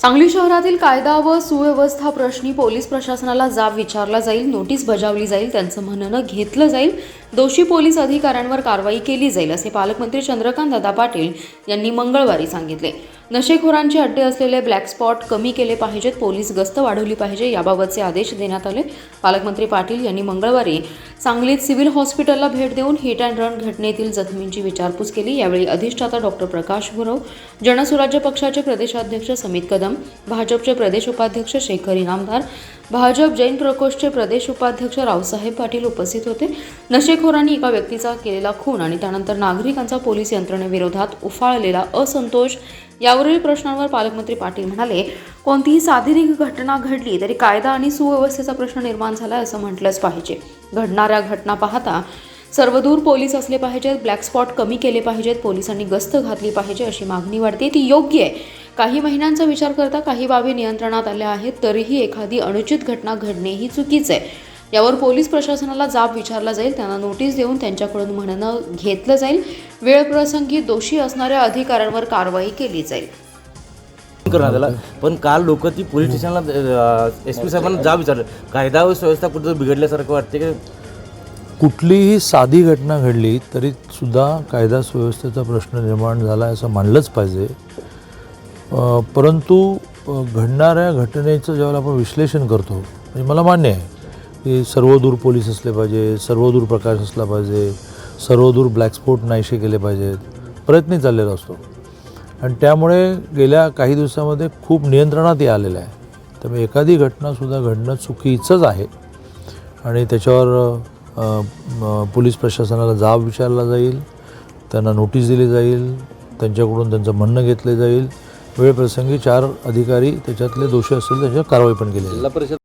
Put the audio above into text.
सांगली शहरातील कायदा व सुव्यवस्था प्रश्नी पोलीस प्रशासनाला जाब विचारला जाईल, नोटीस बजावली जाईल, त्यांचं म्हणणं घेतलं जाईल, दोषी पोलीस अधिकाऱ्यांवर कारवाई केली जाईल असे पालकमंत्री चंद्रकांत दादा पाटील यांनी मंगळवारी सांगितले। नशेखोरांचे अड्डे असलेले ब्लॅक स्पॉट कमी केले पाहिजेत, पोलीस गस्त वाढवली पाहिजे याबाबतचे आदेश देण्यात आले। पालकमंत्री पाटील यांनी मंगळवारी सांगलीत सिव्हिल हॉस्पिटलला भेट देऊन हिट अँड रन घटनेतील जखमींची विचारपूस केली। यावेळी अधिष्ठाता डॉक्टर प्रकाश गुरव, जनसुराज्य पक्षाचे प्रदेशाध्यक्ष समित कदम, भाजपचे प्रदेश उपाध्यक्ष शेखर इनामदार, भाजप जैन प्रकोष्ठचे प्रदेश उपाध्यक्ष रावसाहेब पाटील उपस्थित होते। नशेखोरांनी एका व्यक्तीचा केलेला खून आणि त्यानंतर नागरिकांचा पोलीस यंत्रणेविरोधात उफाळलेला असंतोष यावरील प्रश्नांवर पालकमंत्री पाटील म्हणाले, कोणतीही साधी घटना घडली तरी कायदा आणि सुव्यवस्थेचा प्रश्न निर्माण झाला असं म्हटलंच पाहिजे। घडणाऱ्या घटना पाहता सर्वदूर पोलीस असले पाहिजेत, ब्लॅक स्पॉट कमी केले पाहिजेत, पोलिसांनी गस्त घातली पाहिजे अशी मागणी वाढते, ती योग्य आहे। काही महिन्यांचा विचार करता काही बाबी नियंत्रणात आल्या आहेत, तरीही एखादी अनुचित घटना घडणेही चुकीचं आहे। यावर पोलीस प्रशासनाला जाब विचारला जाईल, त्यांना नोटीस देऊन त्यांच्याकडून म्हणणं घेतलं जाईल, वेळप्रसंगी दोषी असणाऱ्या अधिकाऱ्यांवर कारवाई केली जाईल। पण काल लोक ती पोलीस स्टेशनला SP साहेबांना जाब विचारलं, कायदा व सुव्यवस्था कुठं बिघडल्यासारखं वाटते की कुठलीही साधी घटना घडली तरी सुद्धा कायदा सुव्यवस्थेचा प्रश्न निर्माण झाला असं मानलंच पाहिजे। परंतु घडणाऱ्या घटनेचं जेव्हा आपण विश्लेषण करतो, म्हणजे मला मान्य आहे की सर्वदूर पोलीस असले पाहिजे, सर्वदूर प्रकाश असला पाहिजे, सर्वदूर ब्लॅक स्पॉट नाहीसे केले पाहिजेत, प्रयत्न चाललेला असतो आणि त्यामुळे गेल्या काही दिवसामध्ये खूप नियंत्रणातही आलेलं आहे। त्यामुळे एखादी घटनासुद्धा घडणं चुकीचंच आहे आणि त्याच्यावर पोलीस प्रशासनाला जाब विचारला जाईल, त्यांना नोटीस दिली जाईल, त्यांच्याकडून त्यांचं म्हणणं घेतलं जाईल, वेळप्रसंगी 4 अधिकारी त्याच्यातले दोषी असतील त्याच्यावर कारवाई पण केली जाईल।